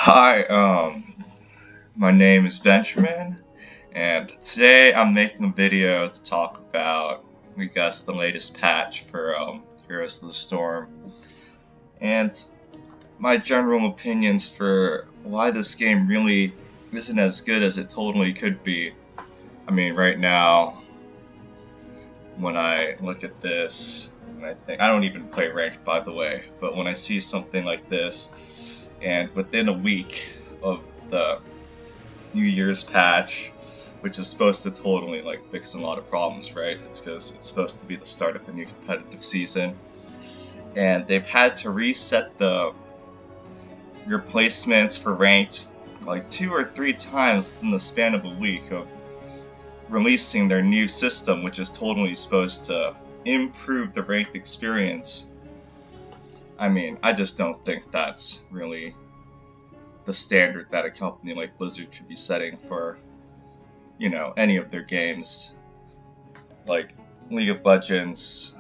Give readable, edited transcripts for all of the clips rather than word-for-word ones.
Hi, my name is Benjamin, and today I'm making a video to talk about, I guess, the latest patch for Heroes of the Storm, and my general opinions for why this game really isn't as good as it totally could be. I mean, right now, when I look at this, and I don't even play ranked, by the way, but when I see something like this, and within a week of the New Year's patch, which is supposed to totally fix a lot of problems, right? It's because it's supposed to be the start of the new competitive season, and they've had to reset the replacements for ranked like 2 or 3 times in the span of a week of releasing their new system, which is totally supposed to improve the ranked experience. I mean, I just don't think that's really the standard that a company like Blizzard should be setting for, any of their games. Like League of Legends,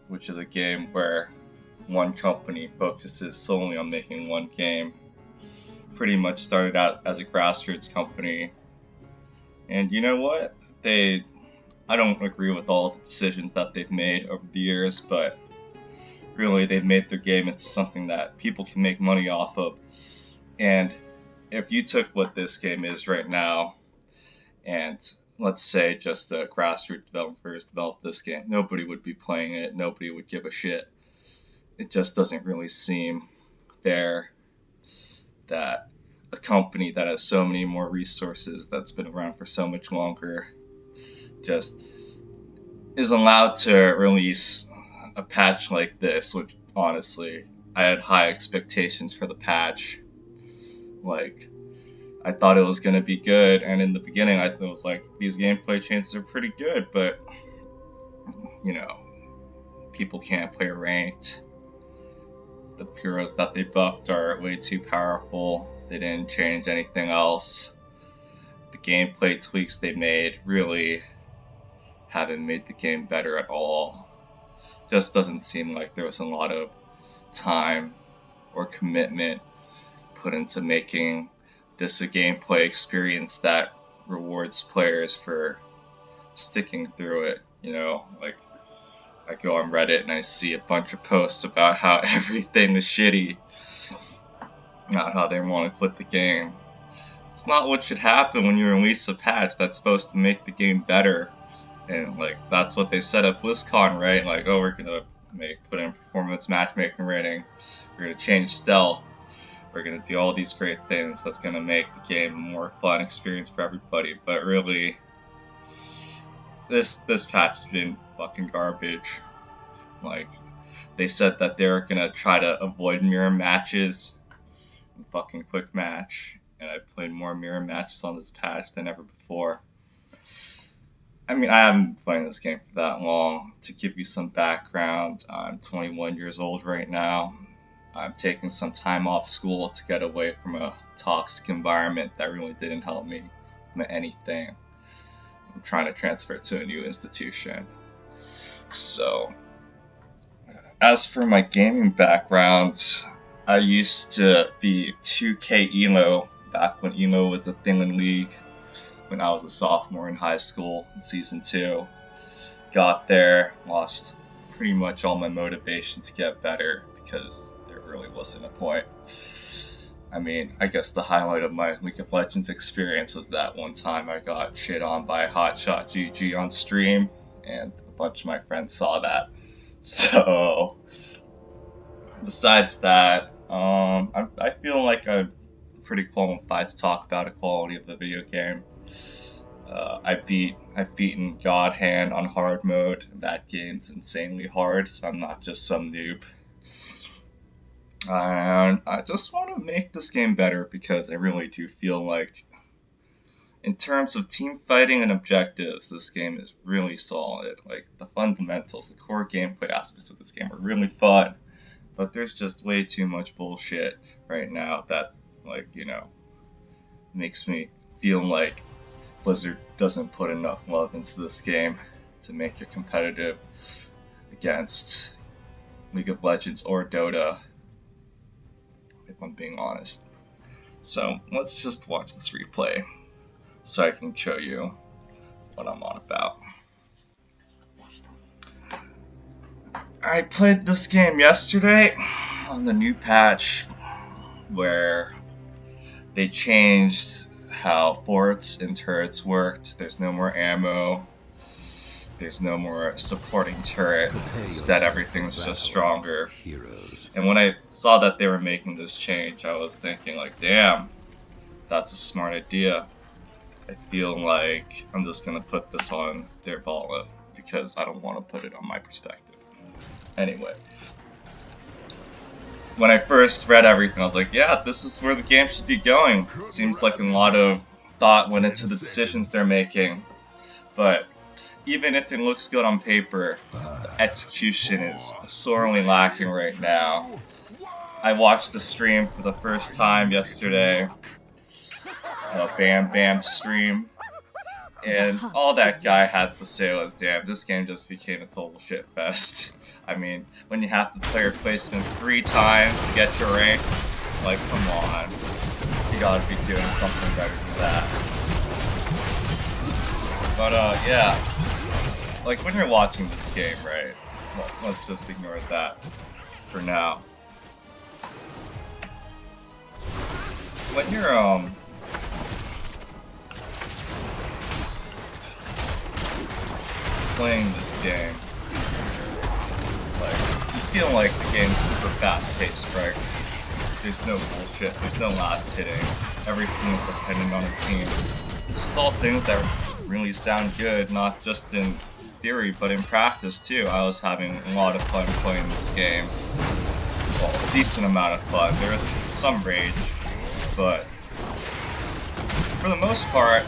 which is a game where one company focuses solely on making one game, pretty much started out as a grassroots company. And you know what? I don't agree with all the decisions that they've made over the years, but really they've made their game into something that people can make money off of. And if you took what this game is right now, and let's say just the grassroots developers developed this game, nobody would be playing it, nobody would give a shit. It just doesn't really seem fair that a company that has so many more resources, that's been around for so much longer, just is allowed to release a patch like this, which honestly, I had high expectations for the patch. I thought it was going to be good, and in the beginning I was like, these gameplay changes are pretty good, but, people can't play ranked. The heroes that they buffed are way too powerful. They didn't change anything else. The gameplay tweaks they made really haven't made the game better at all. Just doesn't seem like there was a lot of time or commitment put into making this a gameplay experience that rewards players for sticking through it. I go on Reddit and I see a bunch of posts about how everything is shitty, not how they want to quit the game. It's not what should happen when you release a patch that's supposed to make the game better. And that's what they set up BlizzCon, right? We're gonna put in performance matchmaking rating, we're gonna change stealth, we're gonna do all these great things that's gonna make the game a more fun experience for everybody. But really, this patch has been fucking garbage. They said that they were gonna try to avoid mirror matches in fucking quick match, and I've played more mirror matches on this patch than ever before. I mean, I haven't been playing this game for that long. To give you some background, I'm 21 years old right now. I'm taking some time off school to get away from a toxic environment that really didn't help me with anything. I'm trying to transfer to a new institution. So, as for my gaming background, I used to be 2K emo back when emo was a thing in League. When I was a sophomore in high school in season 2. Got there, lost pretty much all my motivation to get better because there really wasn't a point. I mean, I guess the highlight of my League of Legends experience was that one time I got shit on by Hotshot GG on stream, and a bunch of my friends saw that. So, besides that, I feel like I'm pretty qualified to talk about the quality of the video game. I've beaten God Hand on hard mode. That game's insanely hard, so I'm not just some noob. And I just want to make this game better because I really do feel like, in terms of team fighting and objectives, this game is really solid. The fundamentals, the core gameplay aspects of this game are really fun, but there's just way too much bullshit right now that, makes me feel like Blizzard doesn't put enough love into this game to make it competitive against League of Legends or Dota, if I'm being honest. So let's just watch this replay so I can show you what I'm on about. I played this game yesterday on the new patch where they changed how forts and turrets worked. There's no more ammo. There's no more supporting turret. Instead, everything's just stronger. And when I saw that they were making this change, I was thinking like, damn, that's a smart idea. I feel like I'm just gonna put this on their ball because I don't want to put it on my perspective. Anyway, when I first read everything, I was like, yeah, this is where the game should be going. Seems like a lot of thought went into the decisions they're making. But even if it looks good on paper, the execution is sorely lacking right now. I watched the stream for the first time yesterday, Bam Bam stream, and all that guy had to say was, damn, this game just became a total shit fest. I mean, when you have to play replacements 3 times to get your rank, like, come on. You gotta be doing something better than that. But, yeah. Like, when you're watching this game, right? Well, let's just ignore that for now. When you're, playing this game, like, you feel like the game's super fast-paced, right? There's no bullshit, there's no last hitting, everything is dependent on a team. This is all things that really sound good, not just in theory, but in practice too. I was having a lot of fun playing this game. Well, a decent amount of fun. There was some rage, but for the most part,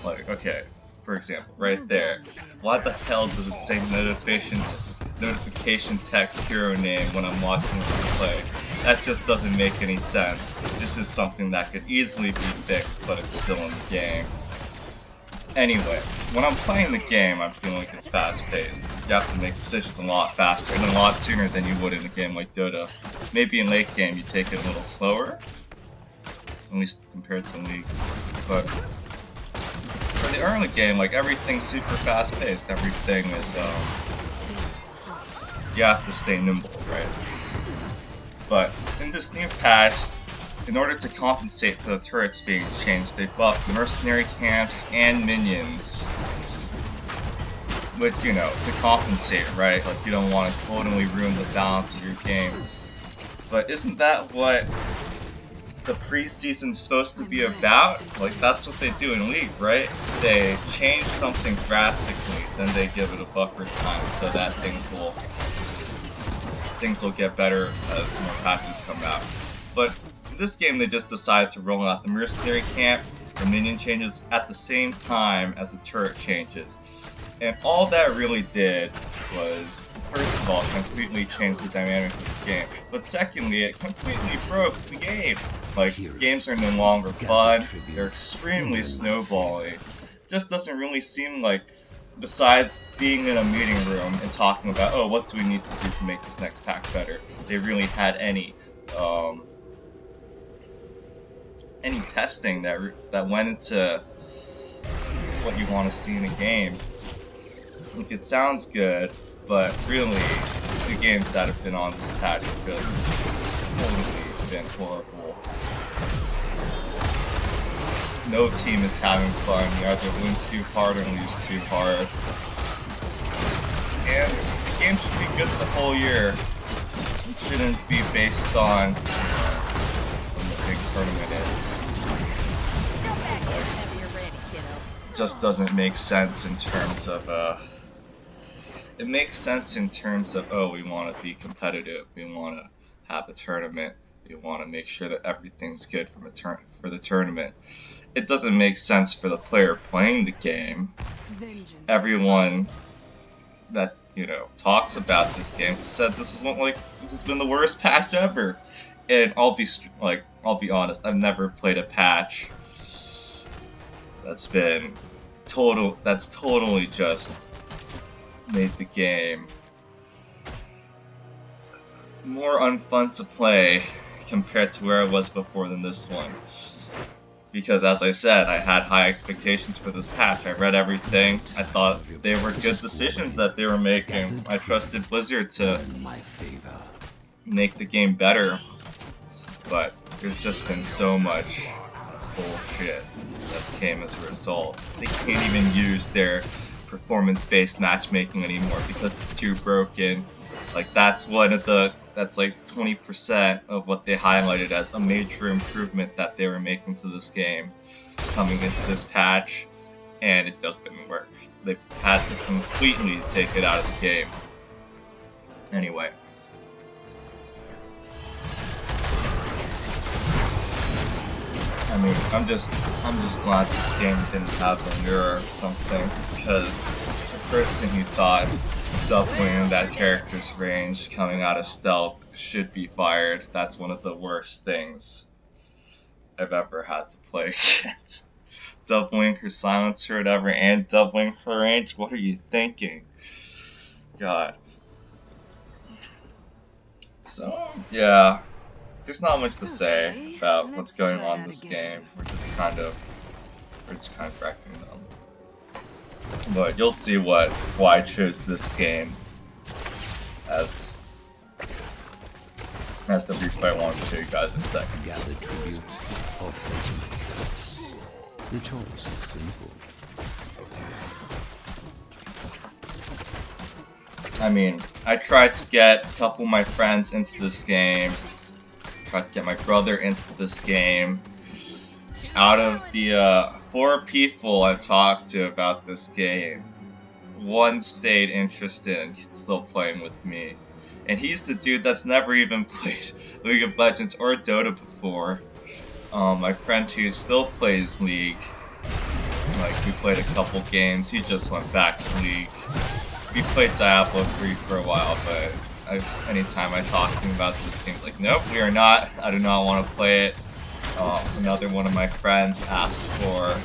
like, okay, for example, right there, why the hell does it say notification text hero name when I'm watching the replay? That just doesn't make any sense. This is something that could easily be fixed, but it's still in the game. Anyway, when I'm playing the game, I'm feeling like it's fast-paced. You have to make decisions a lot faster and a lot sooner than you would in a game like Dota. Maybe in late game you take it a little slower, at least compared to League. But for the early game, like, everything's super fast-paced. Everything is, you have to stay nimble, right? But in this new patch, in order to compensate for the turrets being changed, they buffed mercenary camps and minions. With, you know, to compensate, right? Like, you don't want to totally ruin the balance of your game. But isn't that what the preseason's supposed to be about? Like, that's what they do in League, right? They change something drastically, then they give it a buffer time so that things will get better as more patches come out. But in this game, they just decided to roll out the mercenary camp and minion changes at the same time as the turret changes. And all that really did was, first of all, completely change the dynamic of the game. But secondly, it completely broke the game. Like, games are no longer fun, they're extremely snowbally. Just doesn't really seem like, besides being in a meeting room and talking about, oh, what do we need to do to make this next pack better, they really had any testing that went into what you want to see in a game. Like, it sounds good, but really, the games that have been on this patch have totally been horrible. No team is having fun. You either win too hard or lose too hard. And the game should be good the whole year. It shouldn't be based on when the big tournament is. It just doesn't make sense in terms of it makes sense in terms of, oh, we want to be competitive, we want to have a tournament, we want to make sure that everything's good for the tournament. It doesn't make sense for the player playing the game. Everyone that, you know, talks about this game said this has been the worst patch ever. And I'll be honest, I've never played a patch that's totally just made the game more unfun to play compared to where I was before than this one. Because as I said, I had high expectations for this patch. I read everything. I thought they were good decisions that they were making. I trusted Blizzard to make the game better. But there's just been so much bullshit that came as a result. They can't even use their performance-based matchmaking anymore because it's too broken. Like that's like 20% of what they highlighted as a major improvement that they were making to this game coming into this patch, and it just didn't work. They had to completely take it out of the game. Anyway. I mean, I'm just glad this game didn't have a mirror or something, because the person who thought doubling that character's range coming out of stealth should be fired. That's one of the worst things I've ever had to play against. Doubling her silencer or whatever, and doubling her range? What are you thinking? God. So, yeah. There's not much to say about what's going on in this game. We're just kind of wrecking them. But you'll see why I chose this game as the replay I wanted to show you guys in a second. Gather tribute or face my curse. The choice is simple. I mean, I tried to get a couple of my friends into this game. Tried to get my brother into this game. Out of the 4 people I've talked to about this game, 1 stayed interested and still playing with me. And he's the dude that's never even played League of Legends or Dota before. My friend who still plays League, like we played a couple games, he just went back to League. We played Diablo 3 for a while, but anytime I talk to him about this game, like, nope, we are not. I do not want to play it. Another one of my friends asked for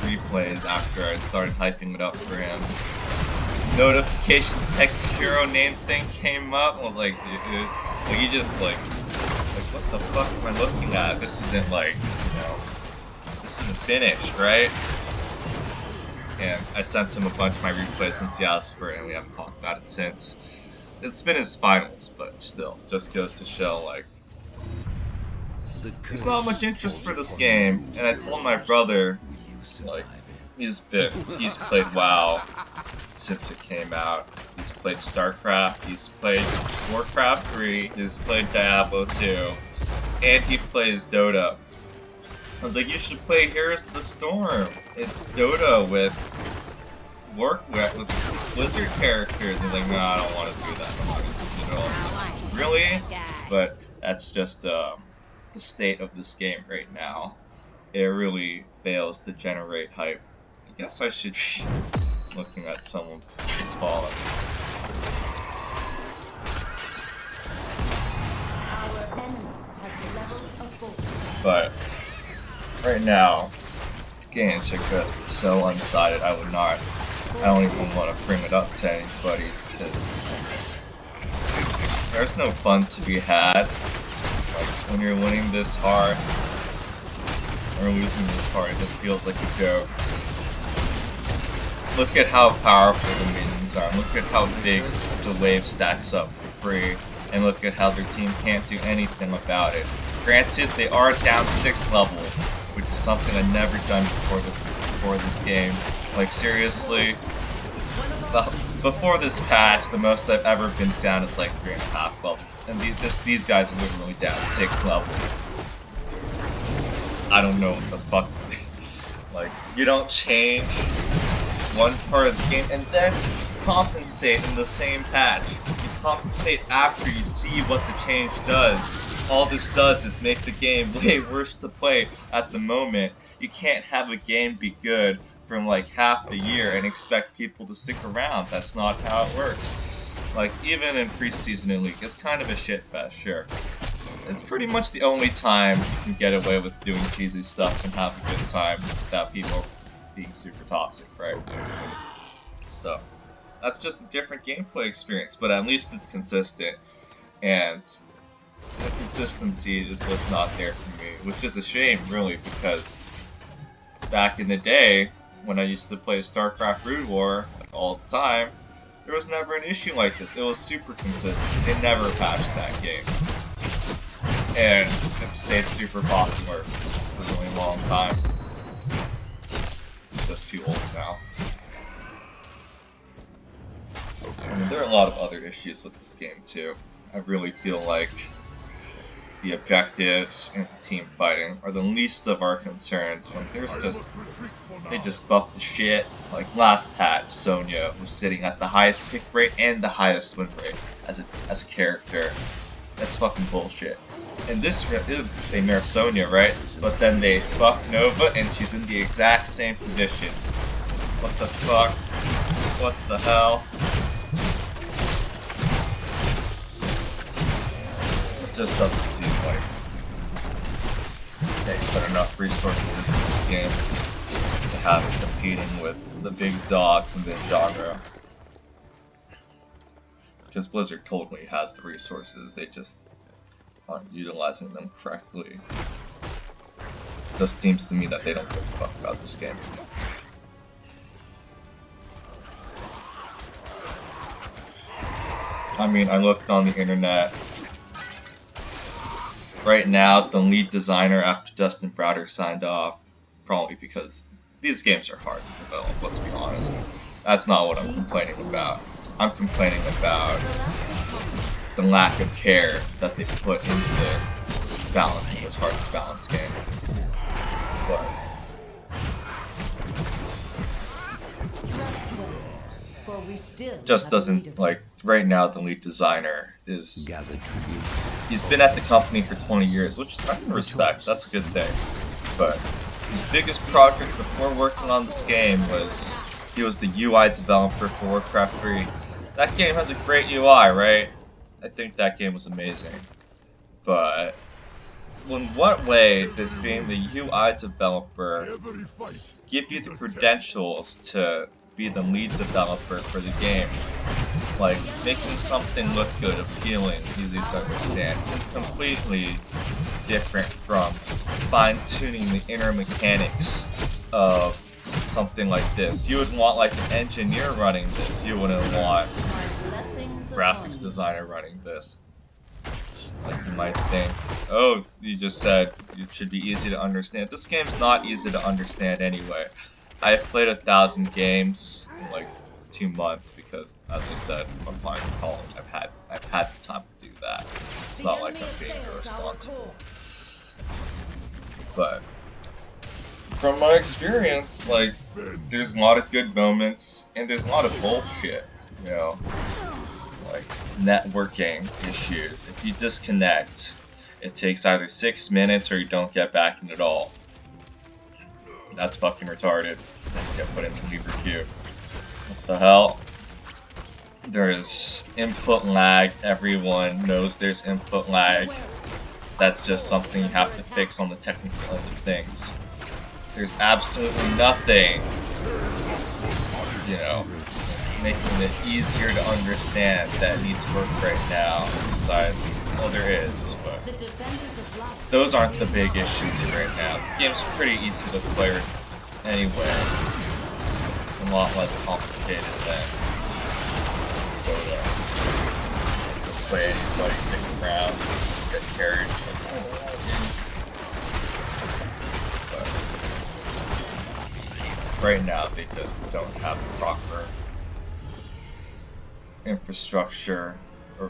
replays after I started hyping it up for him. Notification text hero name thing came up. I was like, dude, like you just like what the fuck am I looking at? This isn't like, you know, this isn't finished, right? And I sent him a bunch of my replays since he asked for it, and we haven't talked about it since. It's been his finals, but still, just goes to show, like, there's not much interest for this game. And I told my brother, like, he's played WoW since it came out. He's played StarCraft, he's played Warcraft 3, he's played Diablo 2, and he plays Dota. I was like, you should play Heroes of the Storm. It's Dota with Blizzard characters. And like, no, I don't want to do that. I'm not interested at all. Really? But that's just the state of this game right now. It really fails to generate hype. I guess I should be looking at someone's fallen. But right now, the game is so undecided. I don't even want to bring it up to anybody because there's no fun to be had. Like when you're winning this hard or losing this hard, it just feels like a joke. Look at how powerful the minions are. Look at how big the wave stacks up for free, and look at how their team can't do anything about it. Granted, they are down 6 levels, which is something I've never done before this game. Like seriously, before this patch, the most I've ever been down is like 3.5 levels, and these guys are literally down 6 levels. I don't know what the fuck. Like, you don't change one part of the game and then compensate in the same patch. You compensate after you see what the change does. All this does is make the game way worse to play at the moment. You can't have a game be good from like half the year and expect people to stick around. That's not how it works. Like, even in preseason in League, it's kind of a shit fest, sure. It's pretty much the only time you can get away with doing cheesy stuff and have a good time without people being super toxic, right? So, that's just a different gameplay experience, but at least it's consistent. And The consistency just was not there for me, which is a shame, really, because back in the day, when I used to play StarCraft Brood War like, all the time, there was never an issue like this. It was super consistent. They never patched that game. And it stayed super popular for a really long time. It's just too old now. I mean, there are a lot of other issues with this game too. I really feel like the objectives and team fighting are the least of our concerns when they just buffed the shit. Like last patch, Sonya was sitting at the highest pick rate and the highest win rate as a character. That's fucking bullshit. And this they nerfed Sonya, right? But then they buffed Nova and she's in the exact same position. What the fuck? What the hell? It just doesn't seem like they put enough resources into this game to have it competing with the big dogs in this genre. Because Blizzard totally has the resources, they just aren't utilizing them correctly. It just seems to me that they don't give a fuck about this game. I mean, I looked on the internet. Right now, the lead designer after Dustin Browder signed off, probably because these games are hard to develop, let's be honest. That's not what I'm complaining about. I'm complaining about the lack of care that they put into balancing this hard to balance game. But just doesn't, like, right now the lead designer is, he's been at the company for 20 years, which I can respect, that's a good thing. But his biggest project before working on this game was, he was the UI developer for Warcraft 3. That game has a great UI, right? I think that game was amazing. But in what way does being the UI developer give you the credentials to be the lead developer for the game? Like, making something look good, appealing, easy to understand. It's completely different from fine-tuning the inner mechanics of something like this. You would want like an engineer running this. You wouldn't want a graphics designer running this. Like, you might think, oh, you just said it should be easy to understand. This game's not easy to understand anyway. I've played 1,000 games in like 2 months because, as I said, I'm applying to college. I've had the time to do that. It's not like I'm being irresponsible. But from my experience, like, there's a lot of good moments and there's a lot of bullshit, you know, like networking issues. If you disconnect, it takes either 6 minutes or you don't get back in at all. That's fucking retarded. Then you get put into Libra queue. What the hell? There's input lag. Everyone knows there's input lag. That's just something you have to fix on the technical end of things. There's absolutely nothing, you know, making it easier to understand that needs work right now. Besides, well, there is, but those aren't the big issues right now. The game's pretty easy to play anyway. It's a lot less complicated than Dota. Just play anybody, pick around, get carried. Right now, they just don't have the proper infrastructure or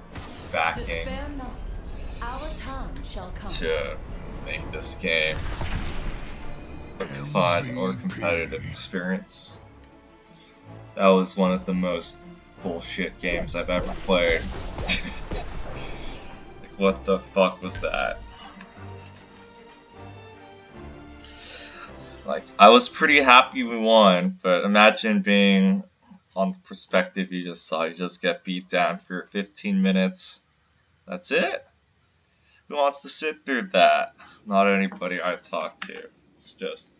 backing to make this game a fun or competitive experience. That was one of the most bullshit games I've ever played. Like, what the fuck was that? Like, I was pretty happy we won, but imagine being on the perspective you just saw. You just get beat down for 15 minutes. That's it? Who wants to sit through that? Not anybody I talk to. It's just...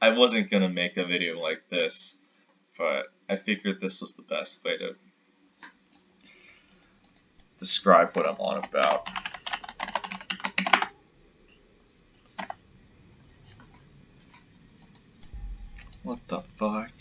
I wasn't gonna make a video like this, but I figured this was the best way to describe what I'm on about. What the fuck?